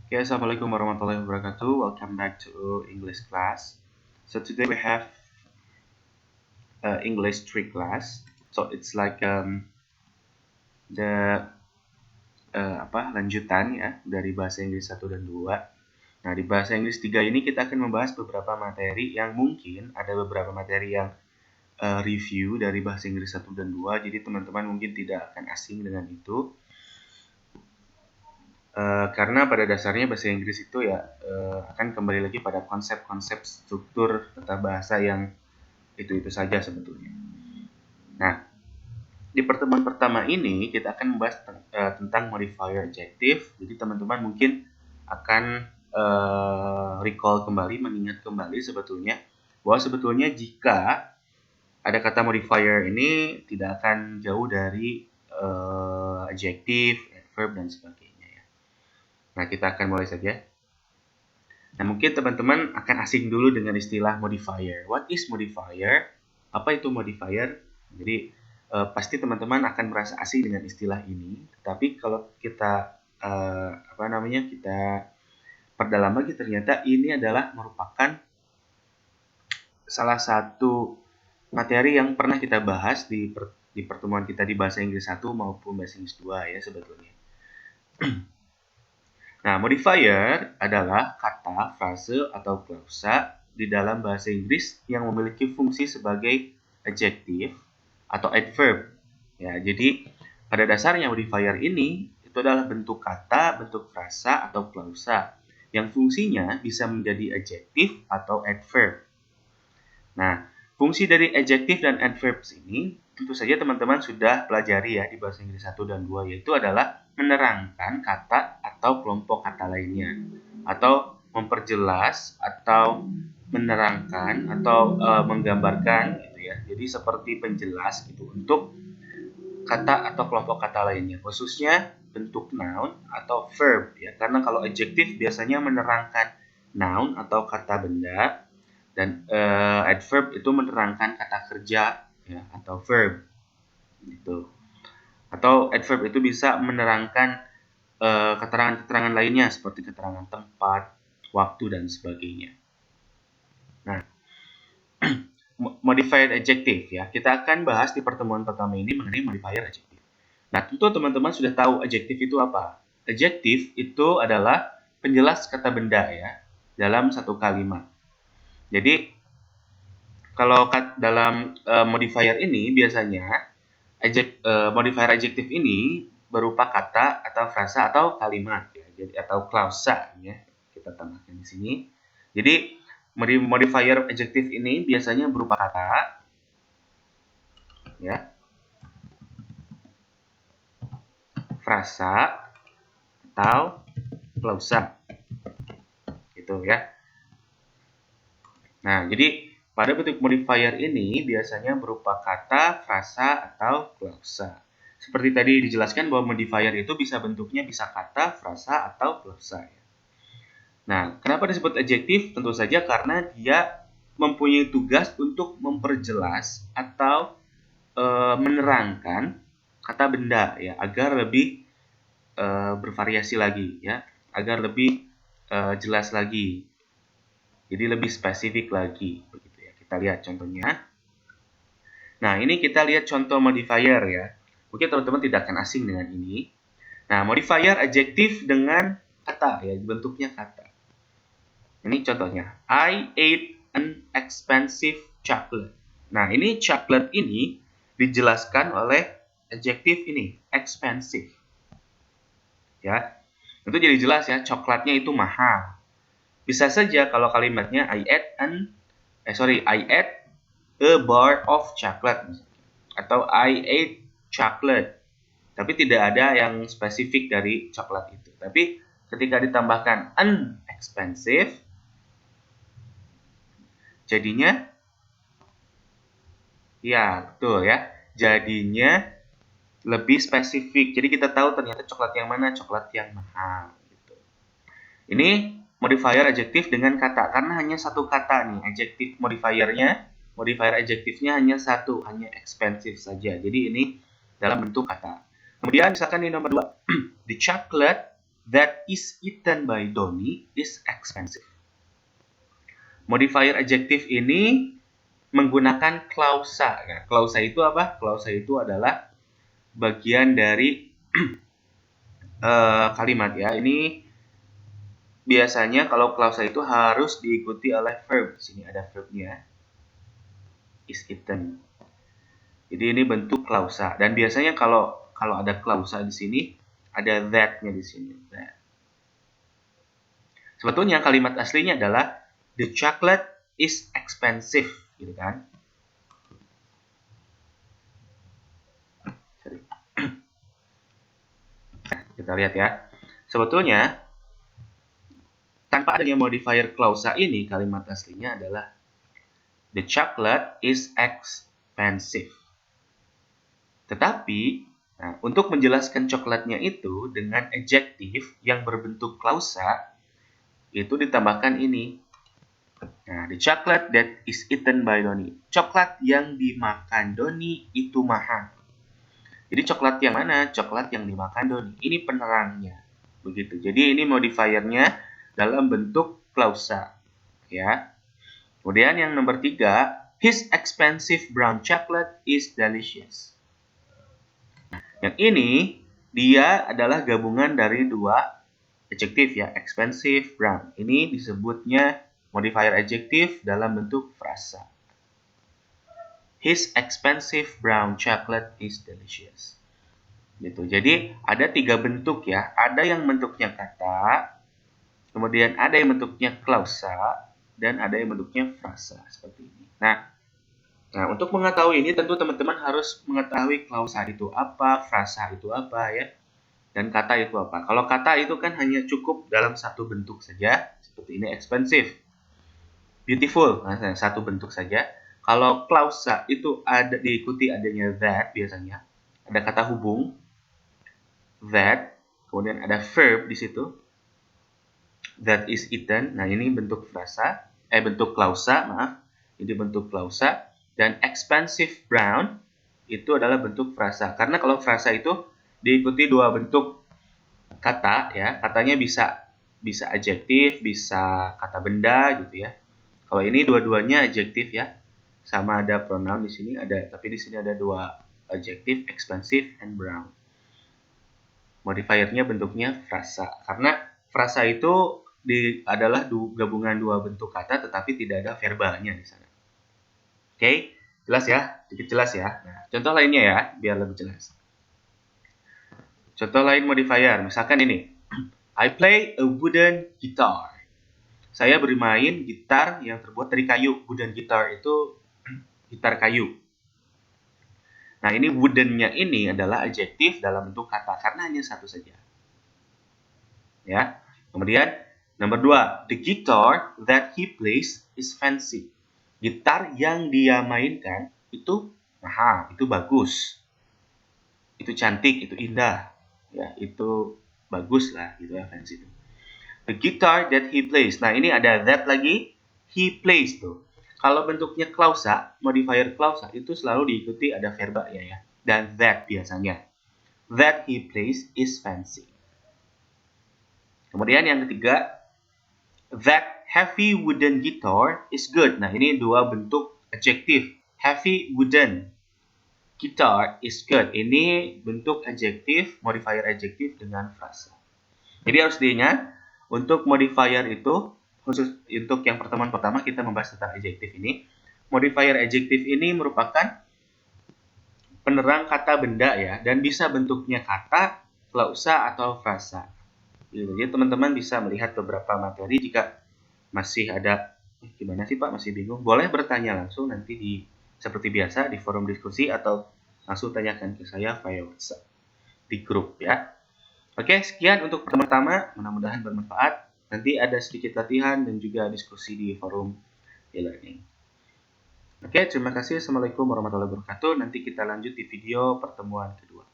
Okay, Assalamualaikum warahmatullahi wabarakatuh. Welcome back to English class. So today we have English 3 class. So it's like the lanjutan ya dari bahasa Inggris 1 dan 2. Nah, di bahasa Inggris 3 ini kita akan membahas beberapa materi yang mungkin ada beberapa materi yang review dari bahasa Inggris 1 dan 2. Jadi teman-teman mungkin tidak akan asing dengan itu. Karena pada dasarnya bahasa Inggris itu ya akan kembali lagi pada konsep-konsep struktur tata bahasa yang itu-itu saja sebetulnya. Nah, di pertemuan pertama ini kita akan membahas tentang modifier adjective. Jadi teman-teman mungkin akan recall kembali, mengingat kembali sebetulnya bahwa sebetulnya jika ada kata modifier ini tidak akan jauh dari adjective, adverb, dan sebagainya. Nah, kita akan mulai saja. Nah, mungkin teman-teman akan asing dulu dengan istilah modifier. What is modifier? Apa itu modifier? Jadi, pasti teman-teman akan merasa asing dengan istilah ini. Tapi kalau kita kita perdalam lagi, ternyata ini adalah merupakan salah satu materi yang pernah kita bahas di pertemuan kita di bahasa Inggris 1 maupun bahasa Inggris 2 ya sebetulnya. Nah, modifier adalah kata, frase, atau klausa di dalam bahasa Inggris yang memiliki fungsi sebagai adjektif atau adverb. Ya, jadi pada dasarnya modifier ini itu adalah bentuk kata, bentuk frasa, atau klausa yang fungsinya bisa menjadi adjektif atau adverb. Nah, fungsi dari adjektif dan adverbs ini tentu saja teman-teman sudah pelajari ya di bahasa Inggris 1 dan 2, yaitu adalah menerangkan kata atau kelompok kata lainnya, atau memperjelas atau menerangkan atau menggambarkan gitu ya. Jadi seperti penjelas gitu untuk kata atau kelompok kata lainnya, khususnya bentuk noun atau verb ya. Karena kalau adjektif biasanya menerangkan noun atau kata benda, dan adverb itu menerangkan kata kerja ya, atau verb gitu. Atau adverb itu bisa menerangkan keterangan-keterangan lainnya seperti keterangan tempat, waktu, dan sebagainya. Nah, modified adjective ya. Kita akan bahas di pertemuan pertama ini mengenai modifier adjective. Nah, tentu teman-teman sudah tahu adjective itu apa. Adjective itu adalah penjelas kata benda ya dalam satu kalimat. Jadi kalau dalam modifier ini biasanya modifier adjektif ini berupa kata atau frasa atau kalimat ya, jadi atau klausa ya kita tambahkan di sini. Jadi modifier adjektif ini biasanya berupa kata ya, frasa atau klausa gitu ya. Nah, jadi pada bentuk modifier ini biasanya berupa kata, frasa, atau klausa. Seperti tadi dijelaskan bahwa modifier itu bisa bentuknya bisa kata, frasa, atau klausa. Nah, kenapa disebut adjektif? Tentu saja karena dia mempunyai tugas untuk memperjelas atau menerangkan kata benda ya agar lebih bervariasi lagi ya, agar lebih jelas lagi. Jadi lebih spesifik lagi begitu ya. Kita lihat contohnya. Nah, ini kita lihat contoh modifier ya. Mungkin teman-teman tidak akan asing dengan ini. Nah, modifier adjektif dengan kata ya, bentuknya kata. Ini contohnya. I ate an expensive chocolate. Nah, ini chocolate ini dijelaskan oleh adjektif ini, expensive. Ya. Itu jadi jelas ya, coklatnya itu mahal. Bisa saja kalau kalimatnya I ate a bar of chocolate atau I ate chocolate. Tapi tidak ada yang spesifik dari coklat itu. Tapi ketika ditambahkan an expensive, jadinya ya betul ya. Jadinya lebih spesifik. Jadi kita tahu ternyata coklat yang mana, coklat yang mahal gitu. Ini modifier adjektif dengan kata karena hanya satu kata nih adjektif modifiernya. Modifier adjektifnya hanya satu, hanya expensive saja. Jadi ini dalam bentuk kata. Kemudian misalkan di nomor 2, the chocolate that is eaten by Donnie is expensive. Modifier adjektif ini menggunakan klausa. Nah, klausa itu apa? Klausa itu adalah bagian dari kalimat ya. Ini biasanya kalau klausa itu harus diikuti oleh verb. Di sini ada verbnya, is eaten. Jadi ini bentuk klausa. Dan biasanya kalau ada klausa di sini ada that-nya di sini. That. Sebetulnya kalimat aslinya adalah the chocolate is expensive, gitu kan? Kita lihat ya. Sebetulnya tanpa adanya modifier klausa ini, kalimat aslinya adalah the chocolate is expensive. Tetapi, nah, untuk menjelaskan coklatnya itu dengan adjektif yang berbentuk klausa, itu ditambahkan ini. Nah, the chocolate that is eaten by Donnie. Coklat yang dimakan Donnie itu mahal. Jadi coklat yang mana? Coklat yang dimakan Donnie. Ini penerangnya. Begitu. Jadi ini modifiernya dalam bentuk klausa. Ya. Kemudian yang nomor 3, his expensive brown chocolate is delicious. Yang ini dia adalah gabungan dari dua adjektif ya, expensive, brown. Ini disebutnya modifier adjektif dalam bentuk frasa. His expensive brown chocolate is delicious. Gitu. Jadi ada 3 bentuk ya. Ada yang bentuknya kata, kemudian ada yang bentuknya klausa, dan ada yang bentuknya frasa seperti ini. Nah, untuk mengetahui ini tentu teman-teman harus mengetahui klausa itu apa, frasa itu apa ya, dan kata itu apa. Kalau kata itu kan hanya cukup dalam satu bentuk saja, seperti ini expensive, beautiful, nah, satu bentuk saja. Kalau klausa itu ada diikuti adanya that biasanya, ada kata hubung that, kemudian ada verb di situ, that is eaten. Nah ini bentuk frasa, bentuk klausa, maaf, ini bentuk klausa. Dan expensive brown itu adalah bentuk frasa. Karena kalau frasa itu diikuti 2 bentuk kata ya, katanya bisa adjektif, bisa kata benda gitu ya. Kalau ini dua-duanya adjektif ya, sama ada pronoun di sini ada, tapi di sini ada 2 adjektif, expensive and brown. Modifiernya bentuknya frasa, karena frasa itu adalah gabungan 2 bentuk kata, tetapi tidak ada verbalnya di sana. Oke, jelas ya, sedikit jelas ya. Nah, contoh lainnya ya, biar lebih jelas. Contoh lain modifier, misalkan ini, I play a wooden guitar. Saya bermain gitar yang terbuat dari kayu. Wooden guitar itu gitar kayu. Nah, ini wooden-nya ini adalah adjektif dalam bentuk kata karena hanya satu saja. Ya. Kemudian nomor 2, the guitar that he plays is fancy. Gitar yang dia mainkan itu mahal, itu bagus. Itu cantik, itu indah. Ya, itu bagus lah gitu ya, fancy itu. The guitar that he plays. Nah, ini ada that lagi. He plays tuh. Kalau bentuknya klausa, modifier klausa itu selalu diikuti ada verbanya ya. Dan that biasanya. That he plays is fancy. Kemudian yang ketiga, that heavy wooden guitar is good. Nah, ini 2 bentuk adjektif. Heavy wooden guitar is good. Ini bentuk adjektif, modifier adjektif dengan frasa. Jadi harus diingat, untuk modifier itu, khusus untuk yang pertemuan pertama kita membahas tentang adjektif ini. Modifier adjektif ini merupakan penerang kata benda ya, dan bisa bentuknya kata, klausa, atau frasa. Jadi teman-teman bisa melihat beberapa materi. Jika masih ada, gimana sih Pak, masih bingung, boleh bertanya langsung nanti seperti biasa di forum diskusi, atau langsung tanyakan ke saya via WhatsApp di grup ya. Oke, sekian untuk pertama-tama, mudah-mudahan bermanfaat. Nanti ada sedikit latihan dan juga diskusi di forum e-learning. Oke, terima kasih. Assalamualaikum warahmatullahi wabarakatuh. Nanti kita lanjut di video pertemuan kedua.